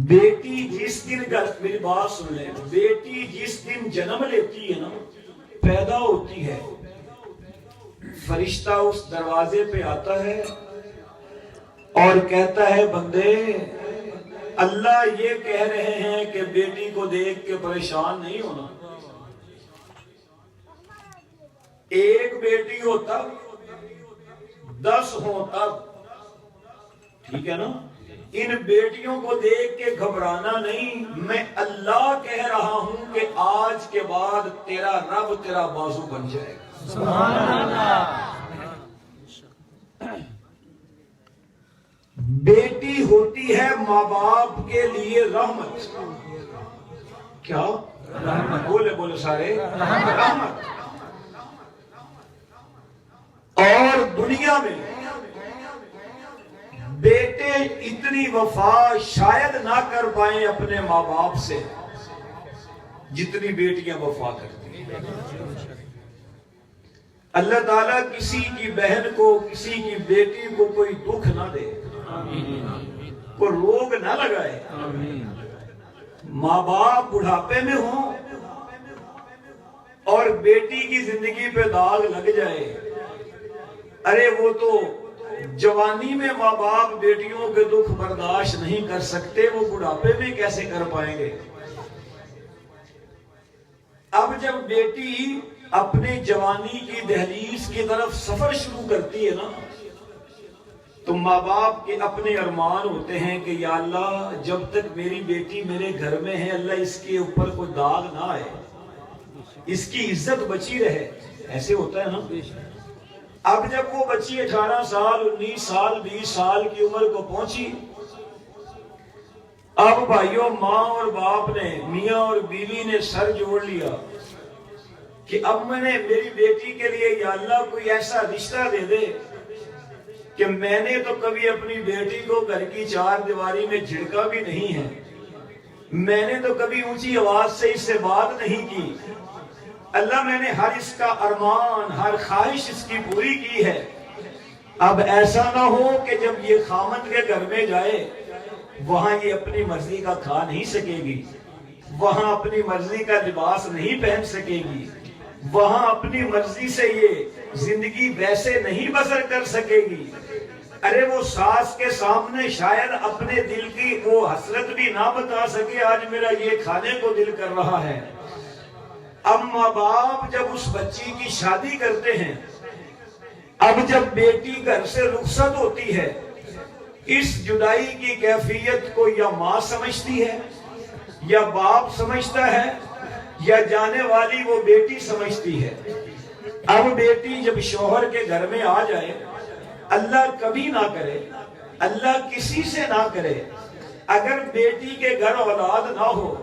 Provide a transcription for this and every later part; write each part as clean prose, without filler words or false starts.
بیٹی جس دن میری بات سن لیں، بیٹی جس دن جنم لیتی ہے نا، پیدا ہوتی ہے، فرشتہ اس دروازے پہ آتا ہے اور کہتا ہے بندے اللہ یہ کہہ رہے ہیں کہ بیٹی کو دیکھ کے پریشان نہیں ہونا، ایک بیٹی ہو تب 10 ہو تب، ٹھیک ہے نا، ان بیٹیوں کو دیکھ کے گھبرانا نہیں، میں اللہ کہہ رہا ہوں کہ آج کے بعد تیرا رب تیرا بازو بن جائے گا۔ سبحان اللہ۔ بیٹی ہوتی ہے ماں باپ کے لیے رحمت، کیا رحمت، بولے سارے رحمت، اور دنیا میں بیٹے اتنی وفا شاید نہ کر پائیں اپنے ماں باپ سے جتنی بیٹیاں وفا کرتی ہیں۔ اللہ تعالیٰ کسی کی بہن کو، کسی کی بیٹی کو کوئی دکھ نہ دے، کوئی روگ نہ لگائے، ماں باپ بڑھاپے میں ہوں اور بیٹی کی زندگی پہ داغ لگ جائے، ارے وہ تو جوانی میں ماں باپ بیٹیوں کے دکھ برداشت نہیں کر سکتے، وہ بڑھاپے میں کیسے کر پائیں گے؟ اب جب بیٹی اپنے جوانی کی دہلیز کی طرف سفر شروع کرتی ہے نا، تو ماں باپ کے اپنے ارمان ہوتے ہیں کہ یا اللہ جب تک میری بیٹی میرے گھر میں ہے، اللہ اس کے اوپر کوئی داغ نہ آئے، اس کی عزت بچی رہے، ایسے ہوتا ہے نا۔ اب جب وہ بچی 18 سال 19 سال 20 سال کی عمر کو پہنچی، اب بھائیوں ماں اور باپ نے، میاں اور بیوی نے سر جوڑ لیا کہ اب میں نے میری بیٹی کے لیے یا اللہ کوئی ایسا رشتہ دے دے کہ میں نے تو کبھی اپنی بیٹی کو گھر کی 4 دیواری میں جھڑکا بھی نہیں ہے، میں نے تو کبھی اونچی آواز سے اس سے بات نہیں کی، اللہ میں نے ہر اس کا ارمان، ہر خواہش اس کی پوری کی ہے، اب ایسا نہ ہو کہ جب یہ خامند کے گھر میں جائے وہاں یہ اپنی مرضی کا کھا نہیں سکے گی، وہاں اپنی مرضی کا لباس نہیں پہن سکے گی، وہاں اپنی مرضی سے یہ زندگی ویسے نہیں بسر کر سکے گی، ارے وہ ساس کے سامنے شاید اپنے دل کی وہ حسرت بھی نہ بتا سکے آج میرا یہ کھانے کو دل کر رہا ہے۔ اب ماں باپ جب اس بچی کی شادی کرتے ہیں، اب جب بیٹی گھر سے رخصت ہوتی ہے، اس جدائی کی کیفیت کو یا ماں سمجھتی ہے یا باپ سمجھتا ہے یا جانے والی وہ بیٹی سمجھتی ہے۔ اب بیٹی جب شوہر کے گھر میں آ جائے، اللہ کبھی نہ کرے، اللہ کسی سے نہ کرے، اگر بیٹی کے گھر اولاد نہ ہو،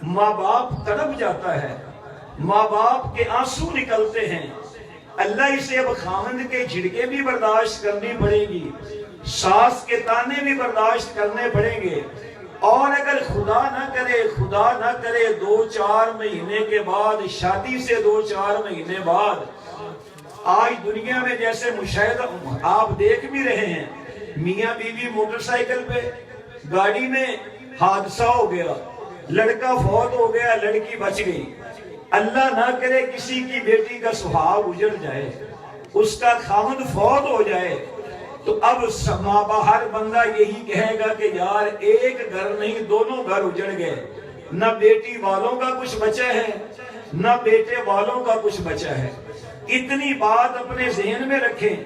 ماں باپ تڑپ جاتا ہے، ماں باپ کے آنسو نکلتے ہیں، اللہ اسے اب خامند کے جھڑکے بھی برداشت کرنی پڑے گی، ساس کے تانے بھی برداشت کرنے پڑیں گے، اور اگر خدا نہ کرے 2-4 مہینے کے بعد، شادی سے 2-4 مہینے بعد، آج دنیا میں جیسے مشاہدہ آپ دیکھ بھی رہے ہیں، میاں بیوی موٹر سائیکل پہ، گاڑی میں حادثہ ہو گیا، لڑکا فوت ہو گیا، لڑکی بچ گئی، اللہ نہ کرے کسی کی بیٹی کا سہاگ اجڑ جائے، اس کا خامد فوت ہو جائے، تو اب ہر بندہ یہی کہے گا کہ یار ایک گھر نہیں 2 گھر اجڑ گئے، نہ بیٹی والوں کا کچھ بچا ہے نہ بیٹے والوں کا کچھ بچا ہے۔ اتنی بات اپنے ذہن میں رکھیں۔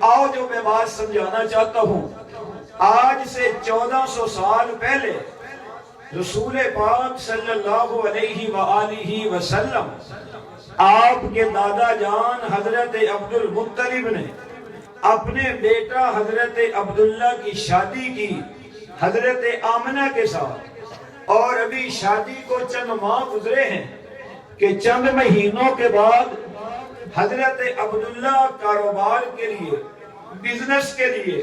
آؤ جو میں بات سمجھانا چاہتا ہوں، آج سے 1400 سال پہلے رسول پاک صلی اللہ علیہ وآلہ وسلم، آپ کے دادا جان حضرت عبد المطلب نے اپنے بیٹا حضرت عبداللہ کی شادی کی حضرت آمنہ کے ساتھ، اور ابھی شادی کو چند ماہ گزرے ہیں کہ چند مہینوں کے بعد حضرت عبداللہ کاروبار کے لیے، بزنس کے لیے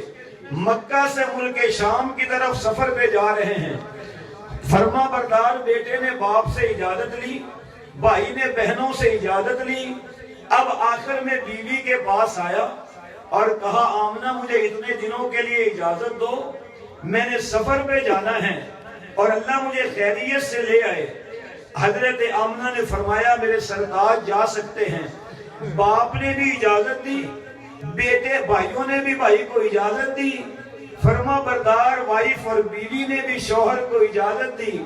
مکہ سے ملک شام کی طرف سفر پہ جا رہے ہیں۔ فرما بردار بیٹے نے باپ سے اجازت لی، بھائی نے بہنوں سے اجازت لی، اب آخر میں بیوی کے پاس آیا اور کہا آمنہ مجھے اتنے دنوں کے لیے اجازت دو، میں نے سفر پہ جانا ہے، اور اللہ مجھے خیریت سے لے آئے۔ حضرت آمنہ نے فرمایا میرے سرتاج جا سکتے ہیں۔ باپ نے بھی اجازت دی، بیٹے بھائیوں نے بھی بھائی کو اجازت دی، فرما بردار وائف اور بیوی نے بھی شوہر کو اجازت دی۔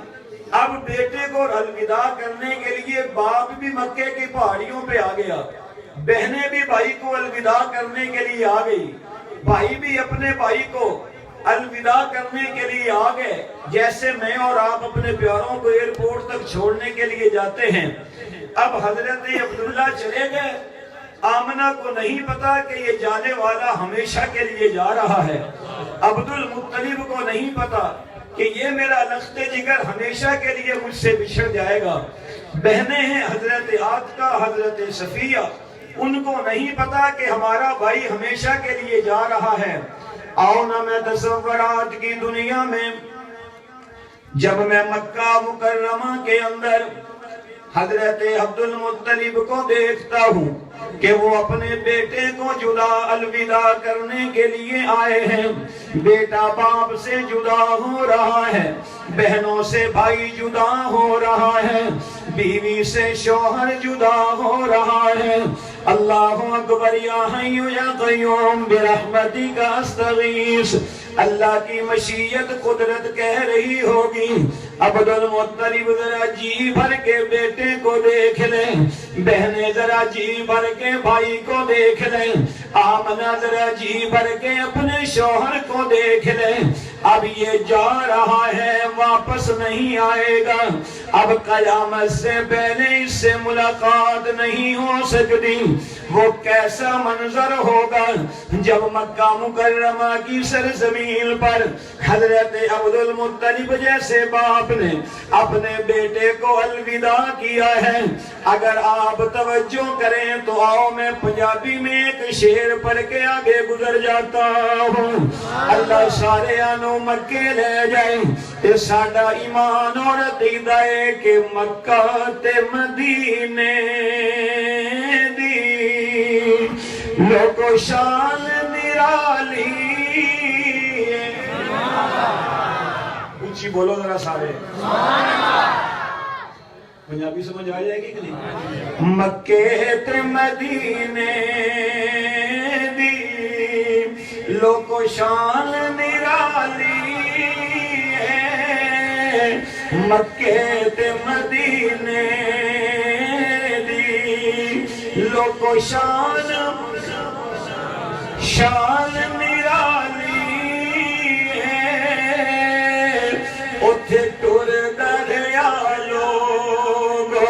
اب بیٹے کو الوداع کرنے کے لیے باپ بھی مکے کی پہاڑیوں پہ آ گیا، بہنیں بھی بھائی کو الوداع کرنے کے لیے آ گئی، بھائی بھی اپنے بھائی کو الوداع کرنے کے لیے آ گئے، جیسے میں اور آپ اپنے پیاروں کو ایئرپورٹ تک چھوڑنے کے لیے جاتے ہیں۔ اب حضرت عبداللہ چلے گئے، آمنہ کو نہیں پتا کہ یہ جانے والا ہمیشہ کے لیے جا رہا ہے، عبد المطلب کو نہیں پتا کہ یہ میرا لخت جگر ہمیشہ کے لیے مجھ سے بچھڑ جائے گا۔ بہنیں ہیں حضرت عاتقہ، حضرت صفیہ، ان کو نہیں پتا کہ ہمارا بھائی ہمیشہ کے لیے جا رہا ہے۔ آؤ نہ میں تصورات کی دنیا میں جب میں مکہ مکرمہ کے اندر حضرت عبد المطلب کو دیکھتا ہوں کہ وہ اپنے بیٹے کو جدا الوداع کرنے کے لیے آئے ہیں۔ بیٹا باپ سے جدا ہو رہا ہے، بہنوں سے بھائی جدا ہو رہا ہے، بیوی سے شوہر جدا ہو رہا ہے۔ اللہ اکبر، یا حی یا قیوم برحمتک استغیث۔ اللہ کی مشیت قدرت کہہ رہی ہوگی عبد المطلب ذرا جی بھر کے بیٹے کو دیکھ لیں، بہنیں ذرا جی بھر کے بھائی کو دیکھ لیں، آمنہ ذرا جی بھر کے اپنے شوہر کو دیکھ لیں۔ اب یہ جا رہا ہے، واپس نہیں آئے گا، اب قیامت سے پہلے اس سے ملاقات نہیں ہو سکتی۔ وہ کیسا منظر ہوگا جب مکہ مکرمہ کی سرزمین پر حضرت عبد المطلب جیسے باپ نے اپنے بیٹے کو الوداع کیا ہے۔ اگر آپ توجہ کریں تو آؤ میں پنجابی میں ایک شعر پڑھ کے آگے گزر جاتا ہوں۔ اللہ سارے آنو مکے لے جائے، تے ساڈا ایمان اور عقیدہ ہے کہ مکہ تے مدینے دی لوگو شان نرالی۔ اونچی بولو ذرا سارے، پنجابی سمجھ آ جائے گی کہ نہیں؟ مکے تے مدینے دی لوگو شان نرالی ہے، مکے تے مدینے دی لوگو شان نرالی ہے، اتھے ٹر دریا لوگو،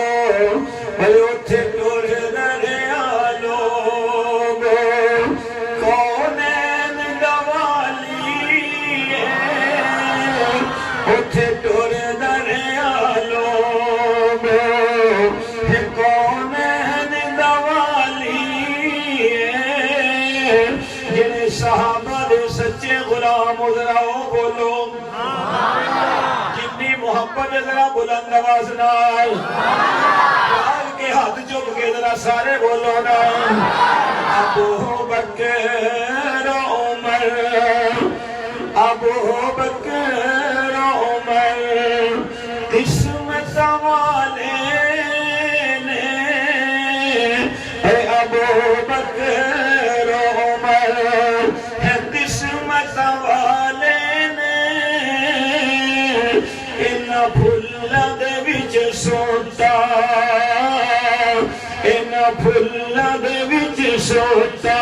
اتھے ٹر دریا لوگو، کونین گوالی ہے، اتھے ٹر دریا لوگو، کونین گوالی ہے۔ جنہیں صحابہ دے سچے غلام ذراؤ بولو جنی محبت ذرا بلند آواز نال پال کے ہاتھ چپ کے ذرا سارے بولو نا۔ ابو بکر عمر، ابو بکر عمر قسمت والے نے، اے ابو بکر عمر قسمت والے نے، انہاں پھلاں دے وچ سوتا، انہاں پھلاں دے وچ سوتا،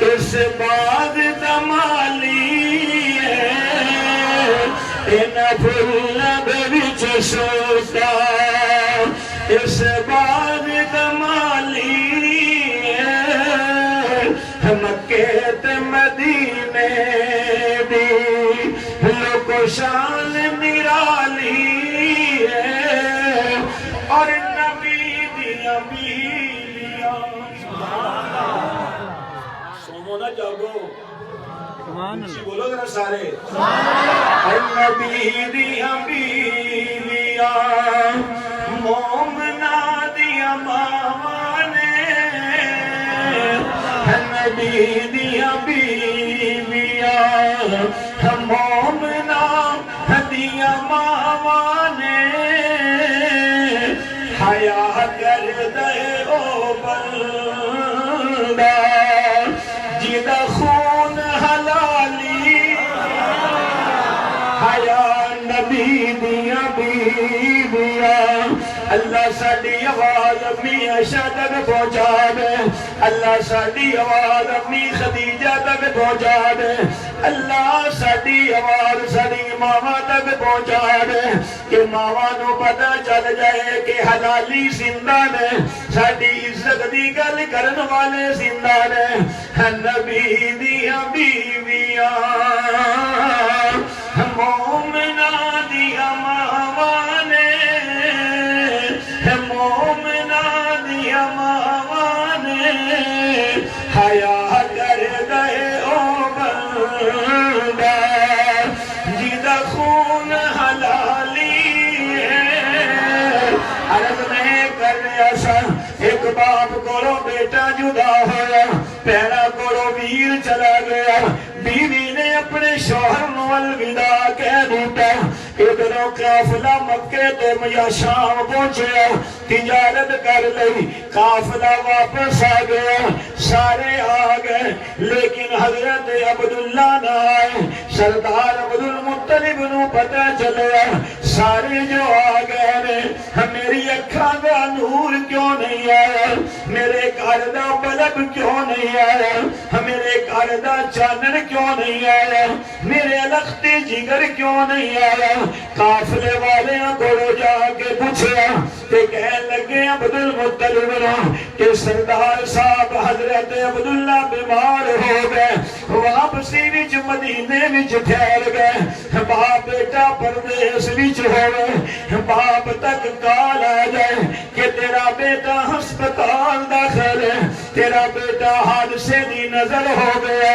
اس بعد دمالی ہے، انہاں پھلاں دے وچ سوتا، اس بعد دمالی ہے۔ مکے تے مدینے دی لوگو شان نرالی ہے، اور نبی دیاں بیویاں، سومو نہ جاگو، اونچی بولو ذرا سارے، اور نبی دیاں بیویاں مومنہ دیاں ماواں نے، نبی دیاں بیویاں مومنہ دیاں ماواں نے حیا کر دے او بندہ جیدا خون حلالی حیا نبی دیاں بیویاں اللہ ساڈی آواز امی عائشہ تک پہنچا دے اللہ ساڈی آواز امی خدیجہ تک پہنچا دے اللہ ساڈی آواز ساڈی ماواں تک پہنچا دے کہ ماواں نو پتہ چل جائے کہ حلالی زندہ نے ساڈی عزت دی گل کرن والے زندہ نے نبی دیاں بیویاں مومناں دیاں ماواں نے مومناں دیاں ماواں نے حیا کر دے او بندہ جیدا خون حلالی عرض نہیں کر رہا سا ایک باپ کولو بیٹا جدا ہویا پیرا کولو ویر چلا گیا بیوی نے اپنے شوہر نو الوداع کہہ دیتا ادھروں قافلہ مکے تو یا شام پہنچیا تجارت کر لئی قافلہ واپس آ گیا سارے آ گئے لیکن حضرت عبداللہ نہ آئے سردار عبدالمطلب نو پتہ چلیا سارے جو آ گئے نے میری اکھاں دا نور کیوں نہیں آیا میرے گھر دا بلب کیوں نہیں آیا میرے گھر دا چانن کیوں نہیں آیا میرے لخت جگر کیوں نہیں آیا قافلے والے کو جا کے پوچھا کہ کہنے لگے عبدالمطلب نو کہ سردار صاحب حضرت عبداللہ بیمار ہو گئے واپسی وچ مدینے وچ ٹھہر گئے باپ بیٹا پردیس وچ ہوئے باپ تک کال آ جائے کہ تیرا بیٹا ہسپتال داخل ہے تیرا بیٹا حادثے دی نظر ہو گیا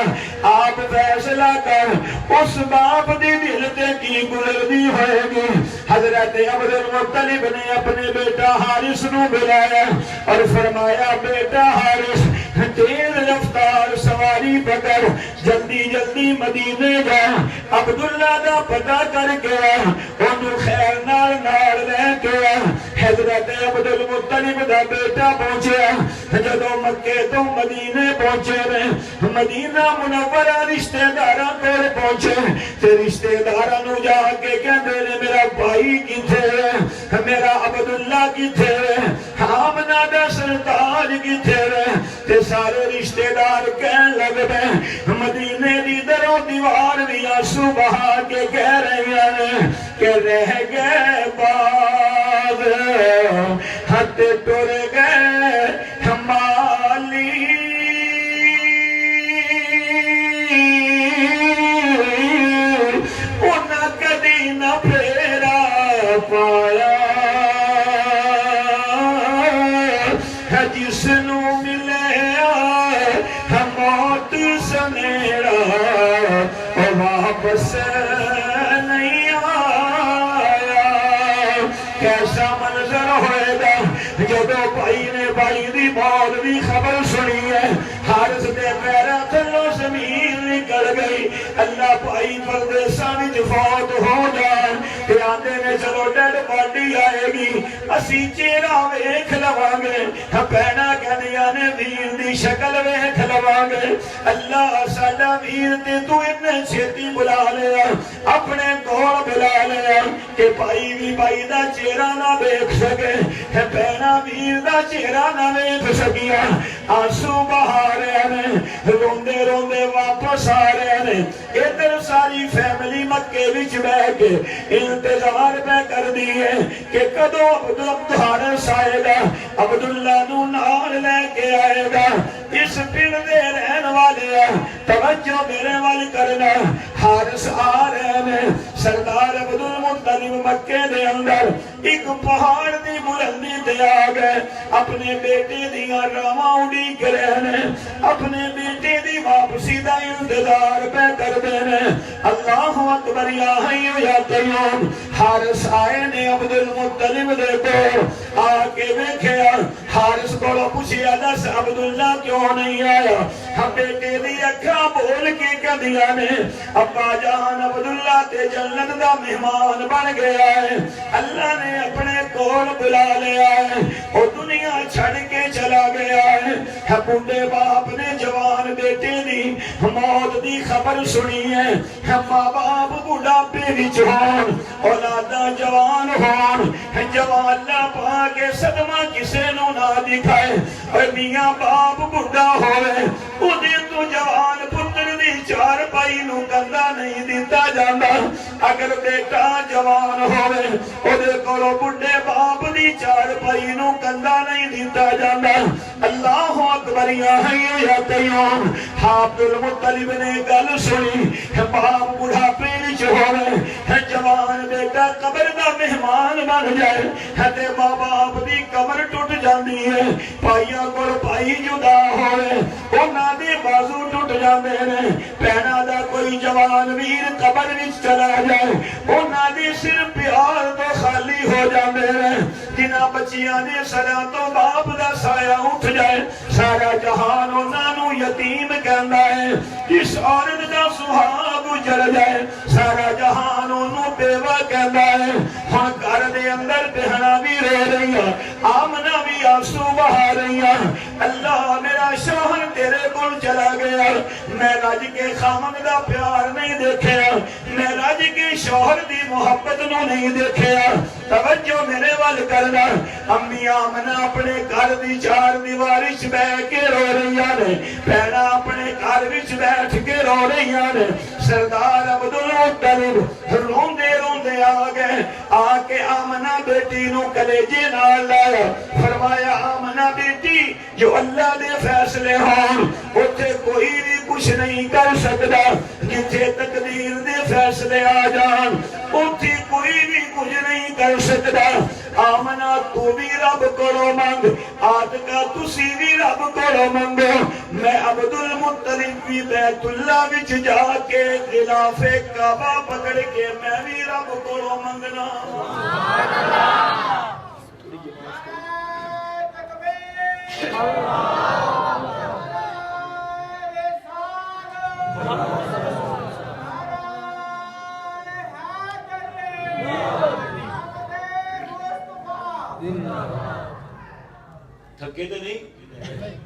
آپ فیصلہ کر اس باپ دی دل تے کی گزردی ہوئے گی حضرت عبدالمطلب نے اپنے بیٹا حارث نو بلایا اور فرمایا بیٹا حارث تیز رفتار سواری پکڑ جلدی جلدی مدینے جا عبداللہ دا پتہ کر کے انہوں خیر نال لے کے حضرت عبدالمطلب دا بیٹا پہنچیا جدو مکے تو مدینے پہنچے رہے مدینہ منورہ رشتہ داراں پر پہنچے تے رشتہ داراں نو جا کے کہندے نے میرا بھائی کتھے ہے میرا عبداللہ کتھے ہے آمنہ دا سرتاج کتھے ہے تے سارے رشتہ دار کہن لگ گئے مدینے دی دروں دیوار بھی آنسو بہا کے کہہ رہے ہیں کہ رہ گئے باغ ہتھ ٹر گئے مالی انہاں کدی نہ پھیرا پایا جس نو ملیا موت سنیڑا واپس نہیں آیا کیسا منظر ہوئے گا جدو بھائی نے بھائی دی موت دی خبر سنی ہے حارث دے پیرا تھلو زمین نکل گئی اللہ بھائی پردیساں وچ فوت ہو جان تے آندے نے چلو ڈیڈ باڈی آئے گی اسی چہرہ ویکھ لواں گے بہنا کہندیاں نے ویر دی شکل ویکھ لواں گے اللہ ساڈا ویر تے تو اتنے چھیتی بلا لیا اپنے کول بلا لیا کہ بھائی بھی بھائی دا چہرہ نہ ویکھ سکے بہنا ویر دا چہرہ نہ ویکھ سکیا آنسو بہا رہے ہیں روندے روندے واپس آ رہے ہیں ادھر ساری فیملی مکے وچ بیٹھ کے انتظار پہ کر دیے کہ کدو حارث آئے گا عبداللہ نو نال لے کے آئے گا اس پنڈ دے رہن والے توجہ میرے وال کرنا حارث آ رہے ہیں سردار عبدالمطلب مکے دے اندر ایک پہاڑ دی بلندی تے آ گئے اپنے بیٹے دیاں راواں اڈیک رہے ہیں اپنے بیٹے دی واپسی دا انتظار پہ کر دے ہیں اللہ اکبر یا حی یا قیوم حارث آئے نے عبدالمطلب دے کو آ کے ویکھیا حارث کو پوچھیا دس عبداللہ کیوں نہیں آیا ہم بیٹے دی اکھاں بول کے کہندیاں نے ابا جان عبداللہ تے جنت دا مہمان بن گیا ہے اللہ نے اپنے کول بلا لیا ہے او دنیا چھڑ کے چلا گیا ہے بوڑھے باپ نے جوان بیٹے دی موت دی خبر سنی ہے ماں باپ بڑھاپے وچ ہون اولاداں جوان ہون جوان اللہ پا کے صدمہ کسے نو نہ دکھائے اور میاں باپ بڑھا ہوئے او دے تو جوان پتر دی چار پائی نو کندہ نہیں دیتا جاندہ اگر بیٹا جوان ہوئے او دے کولو بڑھے باپ دی چار پائی نو کندہ نہیں دیتا جاندہ اللہ اکبر یا حی یا قیوم عبدالمطلب نے گل سنی باپ بڑھا پیچ ہوئے جوان بیٹا قبر دا مہمان بن جائے تے ماں باپ دی قبر ٹوٹ جاندی ہے پائیاں کول پائی جدا ہوئے انہاں دے بازو ٹوٹ جاندے نے پہنا دا کوئی جوان ویر قبر وچ چلا جائے انہاں دے سر پیار تو خالی ہو جاندے نے جنہاں بچیاں دے سراں تو باپ دا سایہ اٹھ جائے سارا جہان انہاں نو یتیم کہندا ہے جس عورت دا سہاگ اجڑ جائے سارا جہان انہوں بیوہ کہندا ہے ہن گھر دے اندر بہنا بھی رو رہی ہے آمنہ بھی آنسو بہا رہی ہے اللہ میرا شوہر تیرے کول چلا گیا میں رج کے خامد دا پیار نہیں دیکھے میں رج کے شوہر دی محبت نو نہیں دیکھے توجہ میرے وال کرنا امی آمنہ اپنے گھر دی چار دیوارش بیٹھ کے رو رہی ہے پہنا اپنے گھر وچ بیٹھ کے رو رہی ہے سردار عبدالمطلب روندے روندے آ گئے آ کے آمنہ بیٹی نو کلیجے نال لایا فرمایا آمنہ بیٹی جو اللہ دے فیصلے ہوں اتھے کوئی بھی کچھ نہیں کر سکتا جتھے تقدیر دے فیصلے آ جان اتھے کوئی بھی کچھ نہیں کر سکتا آمنہ تو بھی رب کرو منگ آدھگا تسی بھی رب کرو منگو میں عبدالمطلب بھی بیت اللہ وچ جا کے غلاف کعبہ پکڑ کے میں بھی رب کرو منگنا تھکے تھے نہیں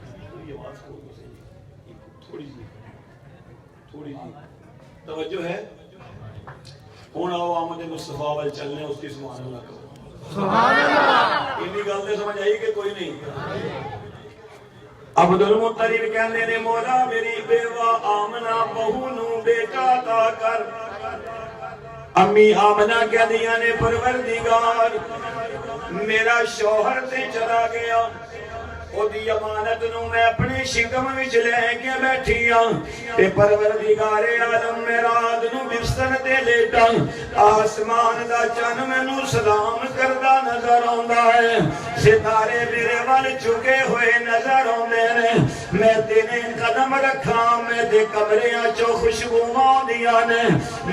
تھوڑی سی توجہ ہے کون آؤ آمد مصطفیٰ وال چلنے اس کی سبحان اللہ کرو سبحان اللہ انہی گلتے سمجھ آئی کہ کوئی نہیں عبدالمطلب کہنے نے مولا میری بیوہ آمنہ بہو نو بیٹا عطا کر امی آمنہ کہہ دیا نے پروردگار میرا شوہر سے چلا گیا او دی امانت نو میں اپنے شکم وچ لے کے بیٹھی ہاں تے پروردگار عالم میں رات نو بستر تے لیٹا آسمان دا چن مینوں سلام کردا نظر آندا ہے ستارے میرے ول جھکے ہوئے نظر آندے نے میں تینے قدم رکھاں میں تے کمریاں چوں خوشبو آندیاں نے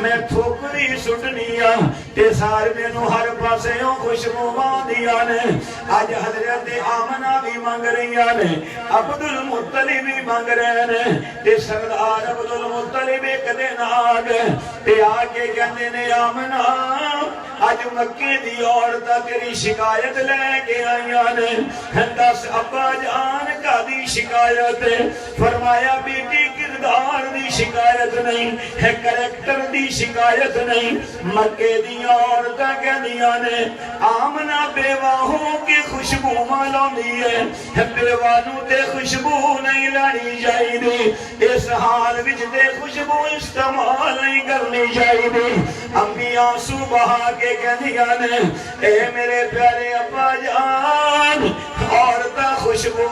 میں ٹھوکری سٹنی ہاں تے سار مینوں ہر پاسےوں خوشبو آندیاں نے اج حضرت آمنہ بھی مانگ رہی نے عبدالمطلب بھی مانگ رہے نے تے سردار عبدالمطلب ایک دن آ گئے تے آ کے کہنے نے آمنہ آج مکے دی عورتاں تیری شکایت لے کے آئیاں نے دس ابا جان کا دی شکایت فرمایا بیٹی کردار دی شکایت نہیں ہے کریکٹر دی شکایت نہیں مکے دی عورتاں کہندیاں نے آمنہ بیوہ ہو کے خوشبو مالاندی ہے بیوانو تے خوشبو نہیں لانی چاہیے اس حال وچ تے خوشبو استعمال نہیں کرنی چاہیے امی آنسو بہا کے کہندیاں نے اے میرے پیارے ابا جان عورتاں خوشبو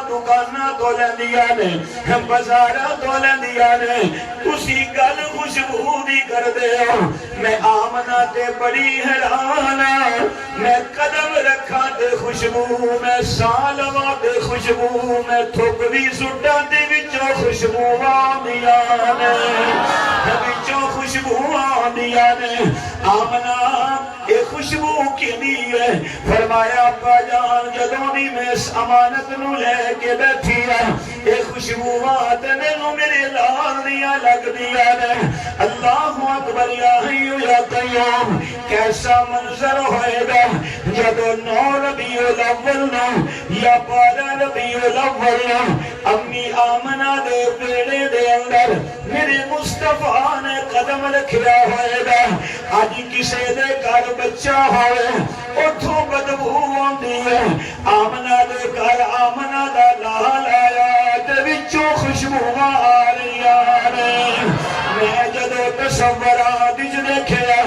دکاناں تو لیندیاں نے بازاراں تو لیندیاں نے تسی گل خوشبو دی کر دے ہو میں آمنہ تے بڑی حیران میں قدم رکھا تے خوشبو میں سال تے خوشبو میں تھوک بھی سٹا دے وچوں خوشبو آندیاں نے وچوں خوشبو آندیاں نے آمنہ یہ خوشبو کی ہے؟ فرمایا ابا جان جدوں دی میں اس امانت نو لے کے بیٹھی ہاں یہ خوشبو مینوں میرے لال دیاں لگ دیاں نے۔ اللہ اکبر یا حی یا قیوم، کیسا منظر ہوئے گا جدوں 9 ربیع الاول نو یا 12 ربیع الاول نو امی آمنہ دے بیڑے دے اندر میرے مصطفیٰ نے قدم رکھیا ہوئے گا۔ آج کسے دے گھر بچہ ہوئے اتھوں بدبو آندی ہے، آمنہ دے گھر آمنہ دا لال آیا تے وچوں خوشبو آ رہی آنے۔ میں جدو تصورات وچ دیکھیا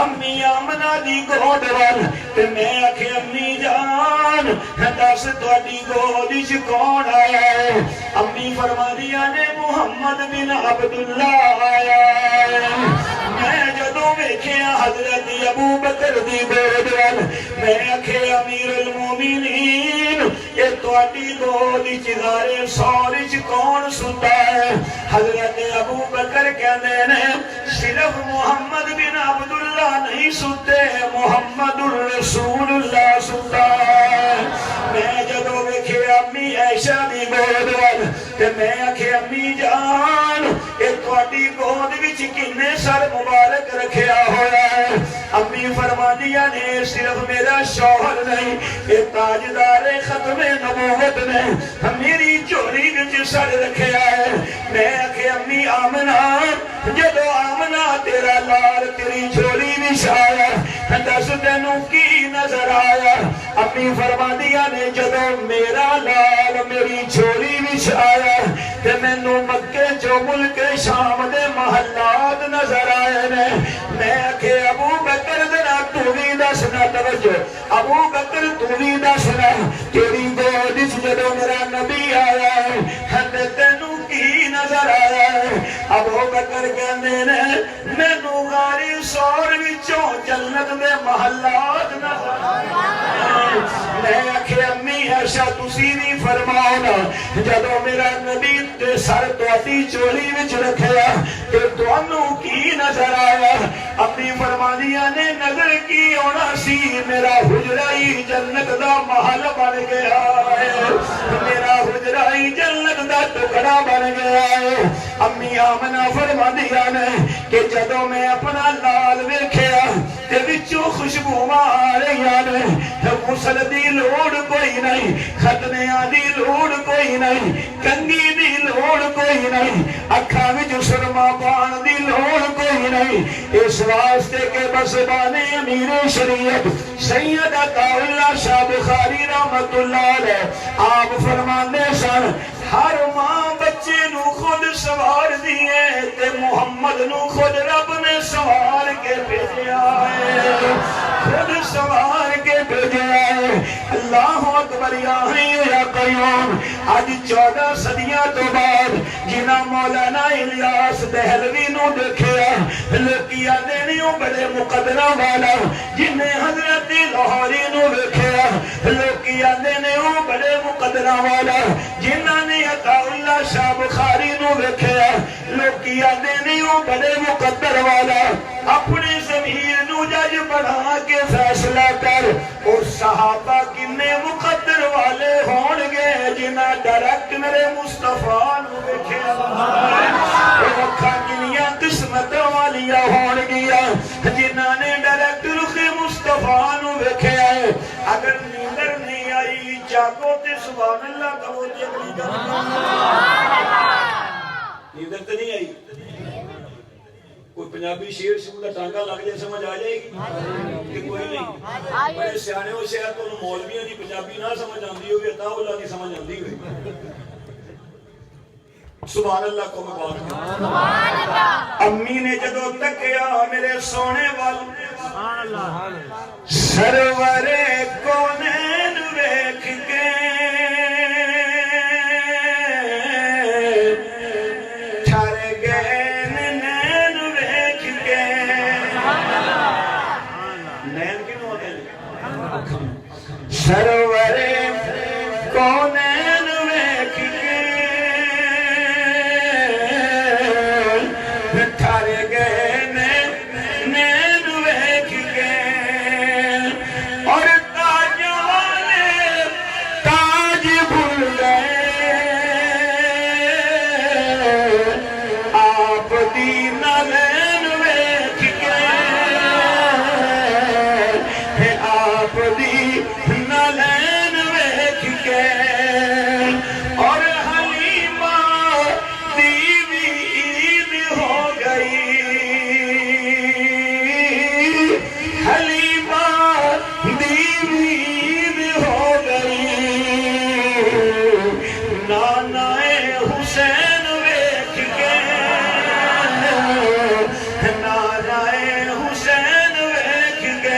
امی آمنہ دی گود وال تے میں آکھے امی جان دس تہاڈی گود وچ کون آیا ہے؟ امی فرماندیاں نے محمد بن عبداللہ آیا ہے۔ میں جدو ویکھیا حضرت ابو بکر دی گود وال میں آکھے امیر المومنین یہ تہاڈی گود وچ غار ثور وچ کون ستا ہے؟ حضرت ابو بکر کہندے نے صرف محمد بن عبداللہ نہیں ستے محمد الرسول اللہ ستا ہے۔ میں جدو ویکھے امی عائشہ دی گود وال تے میں آکھے امی جان اے تہاڈی گود وچ کنے سر مبارک رکھیا ہویا ہے؟ امی فرماندیاں نے صرف میرا شوہر نہیں اے تاجدار ختم نبوت نے میری چوری وچ سر رکھیا ہے۔ میں آکھے امی آمنہ جدو آمنہ تیرا لال تیری جھولی وچ آیا دس تینوں کی نظر آیا؟ امی فرماندیاں نے جدو میرا لال میری جھولی وچ آیا تے مینوں مکے جو ملک شام دے محلات نظر آئے نے۔ میں آکھے ابو بکر ذرا تو بھی دس نہ توجہ ابو بکر تو بھی دس نہ تیری گود وچ جدو میرا نبی آیا ہے تینوں کی نظر آیا ہے؟ ابو بکر کہندے نے مینوں غار ثور وچوں جنت دے محلات نظر آئے۔ میں آکھے امی عائشہ تسی بھی فرماؤ نا جدو میرا نبی تے سر تہاڈی چولی وچ رکھیا تے تانوں کی نظر آیا؟ اپنی فرماندیاں نے نظر کی ہونا سی میرا حجرہ ہی جنت دا محل بن گیا ہے، میرا حجرہ ہی جنت دا ٹکڑا بن گیا ہے۔ امی آمنہ فرماندیاں نے کہ جدو میں اپنا لال ویکھیا تے وچوں خوشبو آ رہیاں نے، غسل دی لوڑ کوئی نہیں، ختنیاں دی لوڑ کوئی نہیں، کنگھی دی لوڑ کوئی نہیں، اکھاں وچ سرما پان دی لوڑ کوئی نہیں۔ اس واسطے کہ بس بانے امیر شریعت سید عطا اللہ شاہ بخاری رحمت اللہ علیہ آپ فرماندے سن ہر ماں بچے نو خود سوار دیئے تے محمد نو خود رب نے سوار کے بھیجیا ہے، خود سوار کے بھیجیا ہے۔ اللہ اکبر یا حی یا قیوم۔ آج 14 صدیاں تو بعد جنہ مولانا الیاس دہلوی نو دیکھیا لوکی آدھے نیوں بڑے مقدرہ والا، جنہیں حضرت لاہوری نو دیکھیا لوکی آدھے نیوں بڑے مقدرہ والا، جنہ نے عطا اللہ شاہ بخاری نو دیکھیا لوکی آدھے نیوں بڑے مقدر والا۔ اپنے ضمیر نو جج بڑھا کے فیصلہ کر اور صحابہ کنے مقدر والے ہون گے جنہ ڈائریکٹ میرے مصطفیٰ نو دیکھیا اور رکھا کنیاں قسمت والیا ہون گیا جنہ نے ڈائریکٹ رخ مصطفیٰ نو دیکھیا ہے۔ اگر نیندر نہیں آئی جاگو تے سبحان اللہ کہو تے اگلی گل نیندر تے نہیں آئی کوئی پنجابی شیر سے مجھے ٹانگا لگ جائے سمجھ آ جائے گی کہ کوئی نہیں؟ بڑے سیانے ہو شہر تو مولویاں دی پنجابی نہ سمجھ آندی ہوگی عطا اللہ دی سمجھ آندی ہوگی۔ سبحان اللہ کو مبارک امی نے جدو تکیا میرے سونے وال سرور کونین ویکھ کے سرور کونین ویکھ کے ٹھر گئے نین ویکھ کے باپ دی نالین ویکھ کے اور حلیمہ دی عید ہو گئی حلیمہ دی عید ہو گئی نانا حسین ویکھ کے نانا حسین ویکھ کے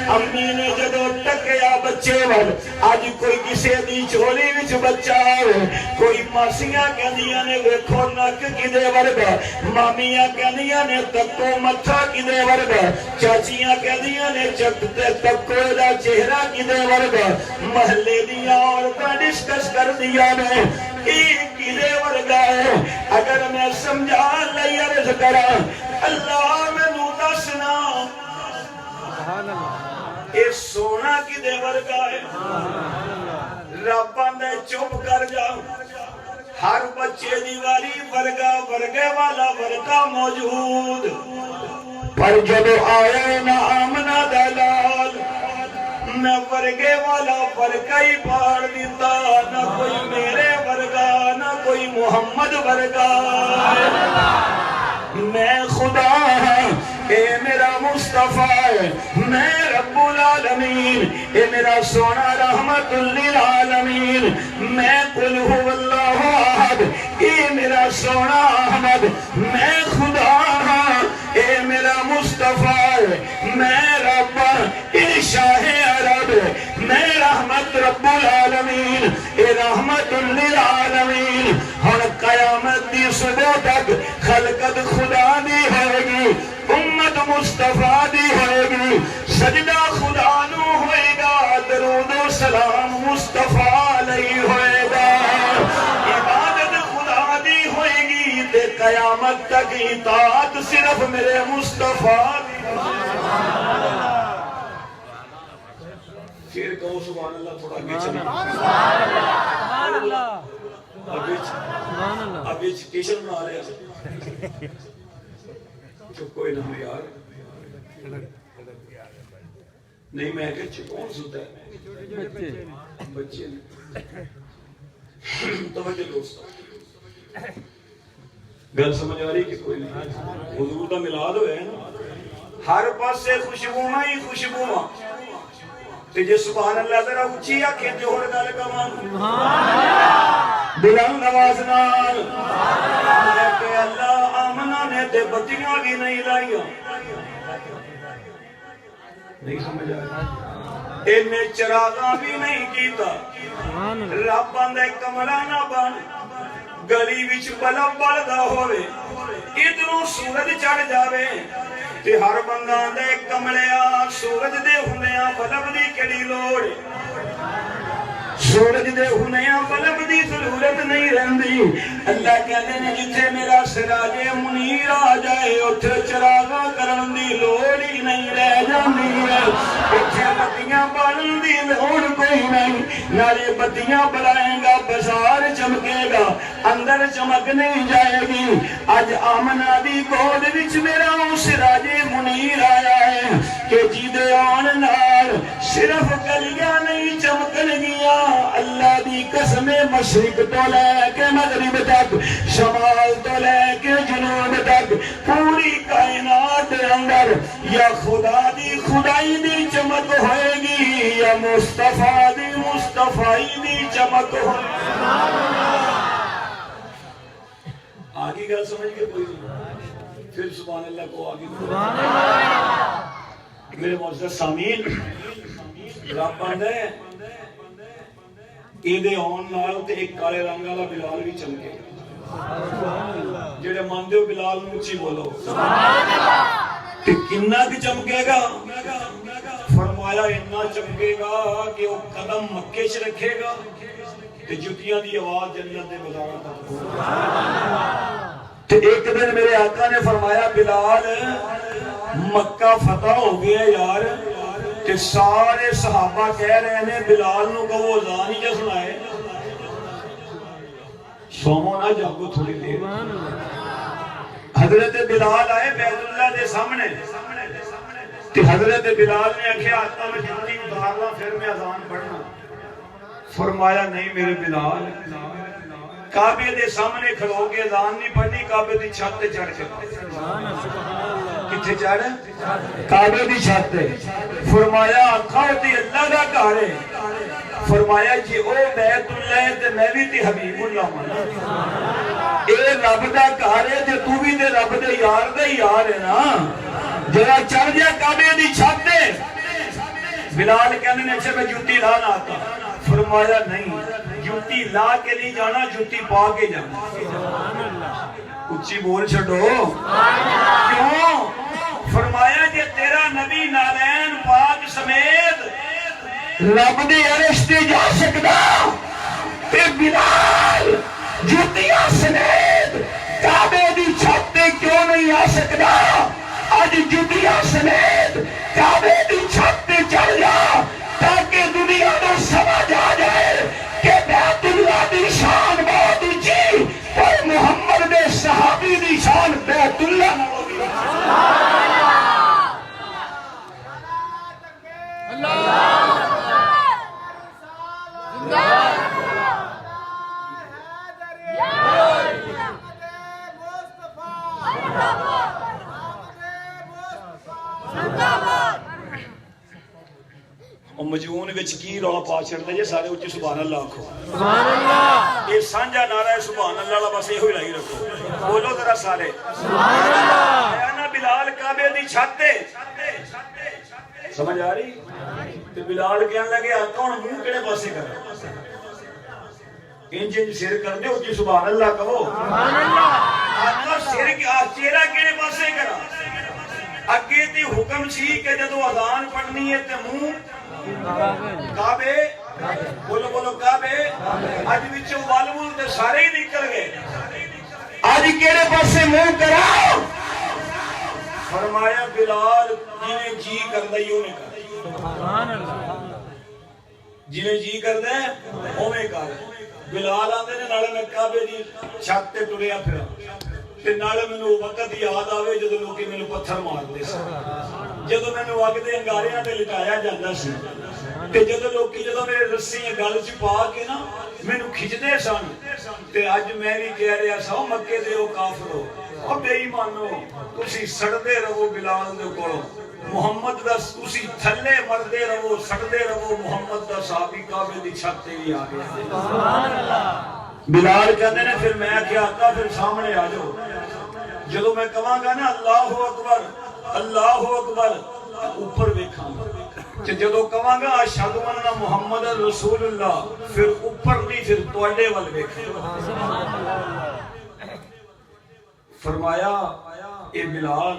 امی نے جدو تکیا بچے وال آج کوئی کسے دی چولی وچ بچہ ہوئے کوئی ماسیاں کہندیاں نے ویکھو نک کدے ورگا مامیاں کہندیاں نے تکو متھا کدے ورگا چاچیاں کہندیاں نے تکو دا چہرہ کدے ورگا محلے دیاں عورتاں ڈسکس کر دیا نے کدے ورگا ہے اگر میں سمجھا لئی عرض کرا اللہ میں نو دسنا اے سونا کدے ورگا ہے رب آندے چپ کر جا ہر بچے دی واری ورگا ورگے والا ورگا موجود پر جب آئے نا آمنہ دلال میں ورگے والا ورگا ہی پاڑ دیتا نہ کوئی میرے ورگا نہ کوئی محمد ورگا میں خدا ہوں اے میرا مصطفیٰ ہے میں رب العالمین اے میرا سونا رحمت للعالمین میں قل ہو اللہ احد اے میرا سونا احمد میں خدا ہوں اے میرا مصطفیٰ ہے میں رب اے شاہ عرب میں رحمت رب العالمین اے رحمت للعالمین ہن قیامت دی صبح تک خلقت خدا دی ہوئے گی امت مصطفیٰ دی ہوئے گی سجدہ خدا نو ہوئے گا درود و سلام مصطفیٰ علیہ ہوئے گا عبادت خدا دی ہوئے گی تے قیامت تک اطاعت صرف میرے مصطفیٰ دی پھر کہو سبحان اللہ تھوڑا آگے چلیں ابھی ٹیشن میں آ رہے ہیں چپ کوئی نہ یار نہیں میں کہ کون سوتا ہے بچے توجہ دوستو گل سمجھ آ رہی کہ کوئی نہیں حضور دا میلاد ہوئے ہیں ہر پاس سے خوشبوما ہی خوشبوما تے جے سبحان اللہ ذرا اونچی آکھیں تے ہور گل کواں بلند آواز نال کہ اللہ آمنہ نے تے بتیاں بھی نہیں لائیاں نہیں سمجھ آیا انہیں چراغاں بھی نہیں کیتا رب آندے کمرہ نہ بن گلی وچ بلب بلدا ہوئے ادھروں سورج چڑھ جاوے تے ہر بندہ آندے کملیا سورج دے ہنیاں بلب دی کیڑی لوڑ سورج دے ہنیاں بلب دی ضرورت نہیں رہندی اللہ کہتے ہیں جتھے میرا سراج منیر آ جائے اتھے چراغاں کرن دی لوڑ ہی نہیں رہ جاندی ہے اتھے بتیاں بالن دی لوڑ کوئی نہیں نالے بتیاں بلائیں گا بازار چمکے گا اندر چمک نہیں جائے گی آج آمنہ دی گود وچ میرا سراج منیر آیا ہے کہ جیدے آن نال صرف گلیاں نہیں چمکن گیا اللہ دی قسم مشرق تو لے کے مغرب تک شمال تو لے کے جنوب تک پوری کائنات اندر یا خدا دی خدائی دی چمک ہوئے گی یا مصطفیٰ دی مصطفیٰ دی چمک ہوئے گی آگی گل سمجھ کے کوئی نہیں پھر سبحان اللہ کو آگی میرے معزز سامعین رب آندے ایدے آن نال تے ایک کالے رنگ والا بلال بھی چمکے جڑے ماندے ہو بلال نو اچھی بولو تے کنا بھی چمکے گا فرمایا اتنا چمکے گا کہ وہ قدم مکے چ رکھے گا تے جتیاں دی آواز جنت دے بازاراں تک تے ایک دن میرے آقا نے فرمایا بلال مکہ فتح ہو گیا یار کہ سارے صحابہ کہہ رہے ہیں بلال نو کو وہ اذان ہی سنائے سومو نہ جاگو تھوڑی دیر حضرت بلال آئے بیت اللہ دے سامنے تو حضرت بلال نے آخیا آتا میں جلدی اتار لا پھر میں اذان پڑھنا. فرمایا نہیں میرے بلال، کعبے دے سامنے کھلو کے اذان نہیں پڑھنی، کعبے دی چھت تے چڑھ کے. کتھے چڑھ؟ کعبے دی چھت تے. فرمایا آقا تے اللہ دا گھر ہے. فرمایا جی او بیت اللہ تے میں بھی تے حبیب اللہ ہوں. اے رب دا گھر ہے تے تو بھی تے رب دے یار دا یار ہے نا. جڑا چڑھ گیا کعبے دی چھت تے. بلال کہنے نے اچھا میں جوتی لا نہ آتا. فرمایا نہیں، جوتی لا کے نہیں جانا، جوتی پا کے جانا. اچھی بول چھڑو. کیوں؟ فرمایا جے تیرا نبی نالین پاک سمیت رب دے عرش تے جا سکدا تے بلال جوتیاں سمیت کعبے دی چھت تے کیوں نہیں آ سکدا؟ آج جوتیاں سمیت کعبے دی چھت تے چڑھ جا تاکہ دنیا میں سمجھ آ جائے کہ بیت اللہ دی شان بہت اونچی پر محمد دے صحابی دی شان بیت اللہ نہ ہوگی. مجون وچ کی رولا پا چھڑدے جے سارے اچھی سبحان اللہ آکھو. سبحان اللہ. یہ سانجا نعرہ ہے سبحان اللہ والا، بس یہ لائی رکھو. بولو ذرا سارے سبحان اللہ. اے نا بلال کعبے دی چھت تے. سمجھ آ رہی؟ تے بلال کہن لگے آقا ہن منہ کیڑے پاسے کرا؟ انج سر کر دے اچھی سبحان اللہ کہو. سبحان اللہ. آقا سر چہرہ کیڑے پاسے کرا؟ اگے تے حکم سی کہ جدو اذان پڑھنی ہے تے منہ کعبے. بولو بولو کعبے. اج وچوں والمول تے سارے ہی نکل گئے. اج کیڑے پاسے منہ کرا؟ فرمایا بلال جویں جی کردا ہی اوویں کر. سبحان اللہ. جویں جی کردا ہے اوویں کر. بلال آندے نے نالے میں کعبے دی چھت تے ٹریا پھراں تے نالے مینوں وقت یاد آوے جدوں لوکی مینوں پتھر ماردے سن، جدوں مینوں اگ دے انگاریاں تے لٹایا جاندا سی تے جدوں لوکی جدوں میرے رسی گل چ پا کے نا مینوں کھچدے سن. تے اج میں بھی کہہ رہا سا مکے دے او کافرو او بے ایمانو تسی سڑدے رہو بلال دے کولوں. محمد دا تسی تھلے مردے رہو سڑدے رہو. محمد دا صحابی کعبے دی چھت تے بھی آ گیا. سبحان اللہ. بلال کہندے نے پھر میں کیا آقا پھر سامنے آ جاؤ. جدو میں کہاں گا نا اللہ اکبر اللہ اکبر اوپر ویکھاں. جدو کہاں گا اشہد ان محمد رسول اللہ پھر اوپر نہیں پھر تواڈے ول ویکھاں. فرمایا اے بلال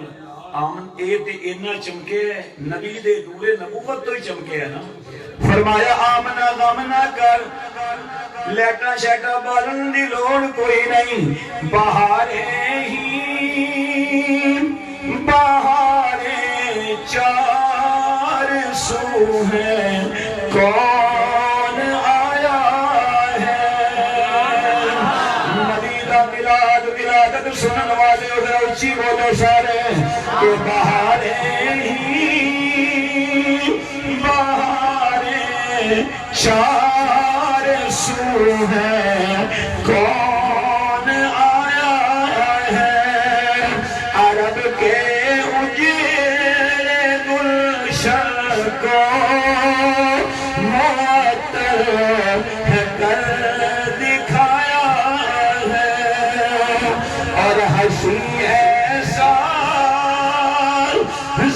آمن اے تے اینا چمکے ہے نبی دے نور نبوت تو ہی چمکے ہے نا. فرمایا آمنا غمنا کر لیٹا شیٹا بالن دی لوڑ کوئی نہیں. بہاریں ہی بہاریں چار سو ہیں کون آیا ہے. نبی دا ملاد ولادت سنن والے ادھر اچھی بولو سارے کہ بہاریں ہی بہاریں چار سو ہے کون آیا ہے. عرب کے اجیرے گلشن کو معطر کر دکھایا ہے اور ہنسی ایسا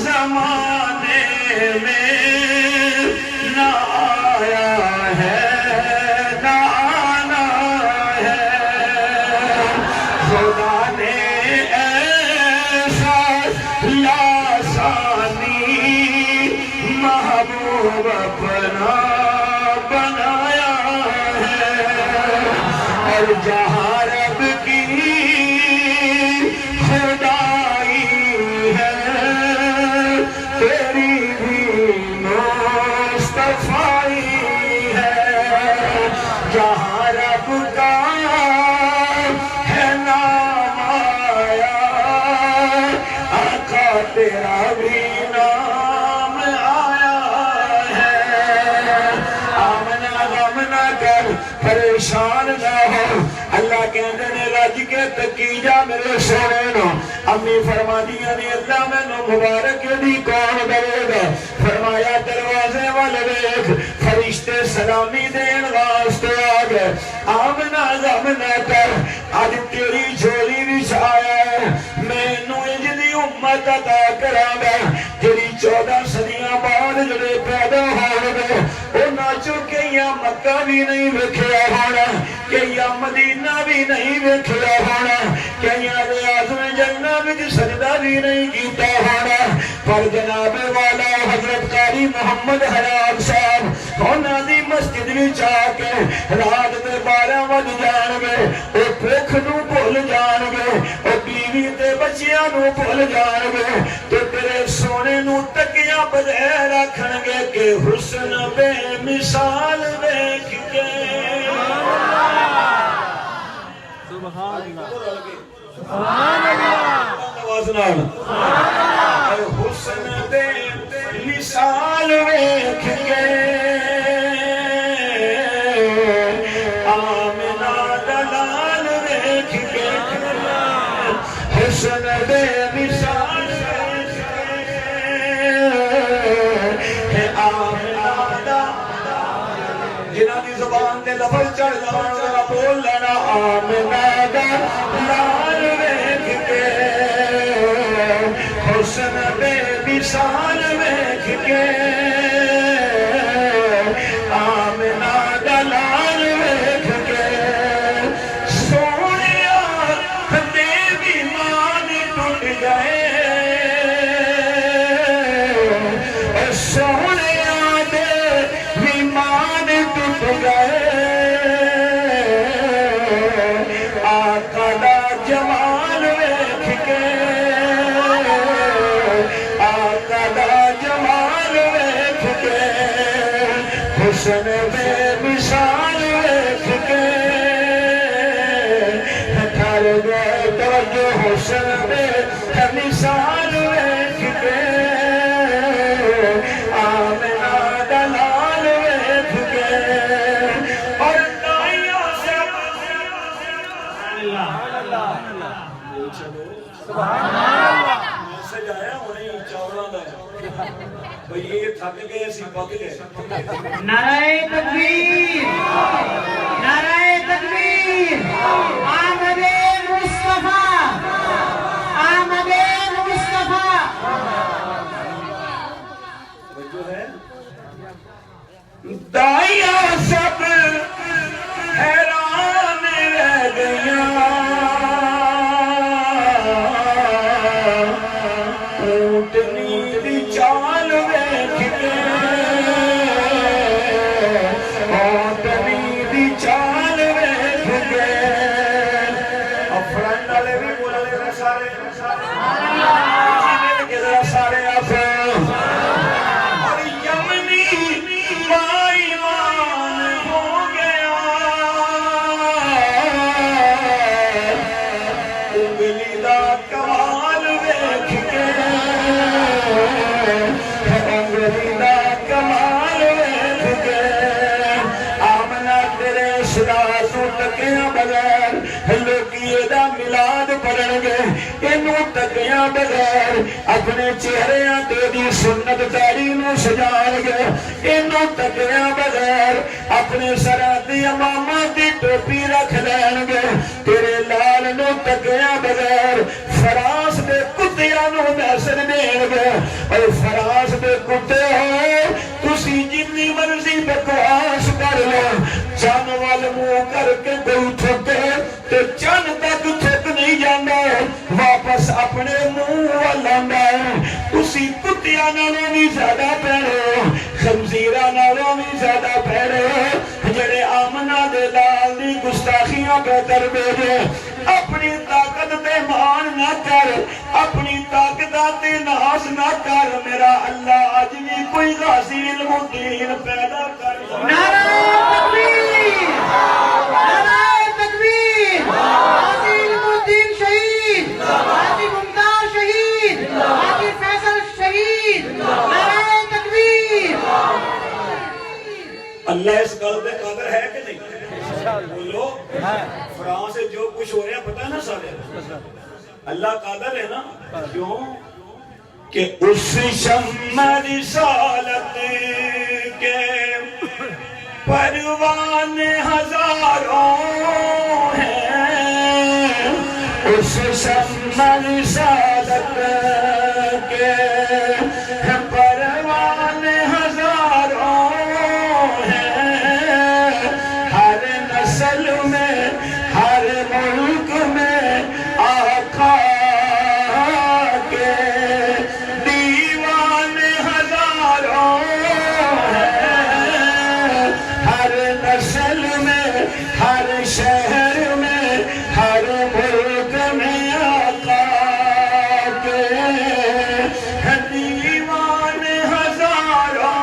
زمانے میں نہ آیا ہے نہ آنا ہے. خدا نے ایسا لاسانی محبوب اپنا بنایا ہے اور جہاں رب کی خدائی ہے تیری بھی مصطفی ہے. جہاں رب کا ہے نام آیا آقا تیرا بھی نام پریشان نہ ہو. اللہ کہندے نے رج کے تکی جا میرے سونے نو. امی فرما دیا نے اللہ میں نو مبارک دی کون دے گا. فرمایا دروازے والے دیکھ فرشتے سلامی دین واسطے آ گئے. آمنا غم نہ کر آج تیری جھولی وچ آیا ہے. میں نو اجلی امت عطا کراں گا جڑی 14 صدیاں بعد جڑے پیدا ہو گئے انہاں چوں کئیاں مکہ بھی نہیں ویکھیا ہونا, کئیاں مدینہ بھی نہیں ویکھیا ہونا, کئیاں ریاض جنہ وچ سجدہ بھی نہیں کیتا ہونا, پر جناب والا حضرت قاری محمد حیات صاحب انہاں دی مسجد وچ آ کے رات دے 12 بج جان گے, او بھوک نو بھول جان گے, او بیوی تے بچیاں نو بھول جان گے, تے تیرے سونے نو تکیاں بغیر رکھن گے کہ حسن بے مثال دیکھ کے. سبحان اللہ سبحان اللہ آواز نال حسن بے مثال دیکھ کے آمنہ دلال دیکھ کے حسن بے مثال جنہاں دی زبان دے لفظ چڑھ جان ذرا بول لینا. آمنہ دا لال ویکھ کے حسن بے مثال ویکھ کے آمنہ دا لال ویکھ کے سونیا تے بیمان ٹوٹ گئے, سونیا دے بیمان ٹوٹ گئے, آقا دا جمال ویکھ کے آقا دا جمال ویکھ کے حسن بے مثال ویکھ کے ٹھہر گئے توجہ حسن بے مثال ویکھ کے آمنہ دلال ویکھ کے. اور دائیاں سے میسج آیا ہونے چاوڑاں دا بھئی یہ تھک گئے اسی پک گئے. نعرہ تکبیر نعرہ تکبیر آمد مصطفیٰ آمد مصطفیٰ. جو ہے دائیاں سب حیران رہ گئیاں, اونٹنی دی چال ویکھ کے اونٹنی دی چال ویکھ کے. افران والے بھی بول رہے سارے جی کے ذرا سارے افران اور یمنی مائیوان ہو گیا, انگلی دا کمال ویکھ کے انگلی دا کمال ویکھ کے آمنہ تیرے صدا تو تکیاں بغیر لوکی دا میلاد پڑھن گے, انہوں تکیاں بغیر اپنے چہریاں تے دی سنت داڑھی نو سجان گے, انہوں تکیاں بغیر اپنے سراں دی اماماں دی ٹوپی رکھ لین گے, تیرے لال نو تکیاں بغیر فراس دے کتیاں نو میسر دین گے. اور فراس دے کتے ہوئے تسی جتنی مرضی بکواس کر لو, چن وال منہ کر کے کوئی تھکے تے چن تک تھک نہیں جاندا, واپس اپنے منہ وال آندا ہے. تسی کتیاں نالوں بھی زیادہ پیڑے خنزیراں نالوں بھی زیادہ پیڑے جڑے آمنہ دے لال دی گستاخیاں پہ کر بیجے. اپنی طاقت تے مان نہ کر, اپنی طاقت تے ناز نہ کر, میرا اللہ آج بھی کوئی غازی علم الدین پیدا کر. نعرہ تکبیر نعرہ تکبیر غازی علم الدین شہید, غازی ممتاز شہید, غازی فیصل شہید. نعرہ تکبیر. اللہ اس گل دے قادر ہے کہ نہیں؟ بولو فرانس سے جو کچھ ہو رہا ہے پتہ ہے نا سارے اللہ قادر ہے نا کیوں کہ اس شمع رسالت کے پروان ہزاروں ہیں اس شمع رسالت کے پروان ہزاروں ہیں ہر نسل میں ہر ملک میں آقا کے دیوان ہزاروں ہیں ہر نسل میں ہر شہر میں ہر ملک میں آقا کے دیوان ہزاروں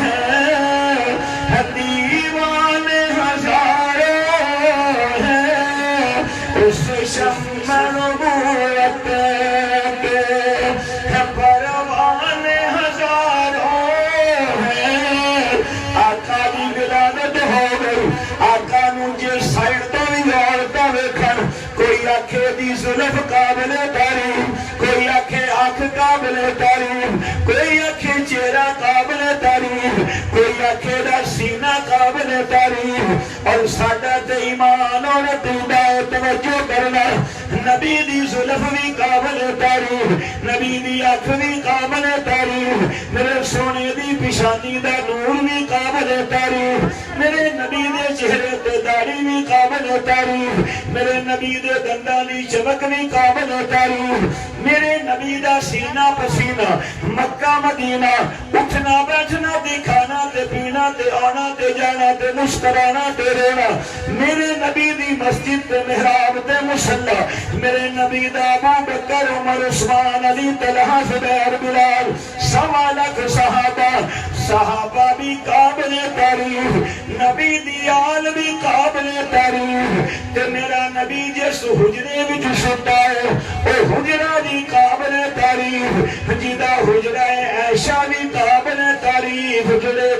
ہیں دیوان ہزاروں ہیں اس شمع نبوت کے پروان ہزاروں ہیں آقا دی ولادت ہو گئی آقا نو جے سائڈ تو بھی عورتاں ویکھن کوئی آکھے دی زلف قابل تعریف کوئی آکھے آنکھ قابل تعریف کوئی آکھے چہرہ قابل تعریف کوئی آکھے دا سینہ قابل تعریف اور ساڈا تے ایمان اور عقیدہ توجہ کرنا نبی دی زلف بھی قابل تعریف نبی دی آنکھ بھی قابل تعریف میرے سونے دی پیشانی دا نور بھی قابل تعریف میرے نبی دے چہرے تے داڑھی بھی قابل تعریف میرے نبی دے دنداں دی چمک بھی قابل تعریف میرے نبی دا سینہ پسینہ مکہ مدینہ اٹھنا بیٹھنا تے کھانا تے پینا تے آنا تے جانا تے مسکرانا تے رونا میرے نبی دی مسجد تے محراب تے مصلی میرے نبی دا ابو بکر عمر عثمان علی طلحہ زبیر بلال 1.25 لاکھ صحابہ بھی قابل تعریف نبی دی آل بھی قابل تعریف تے میرا نبی جس حجرے وچ ستا ہے او حجرہ بھی قابل تعریف جدا حجرہ عائشہ بھی قابل تعریف جڑے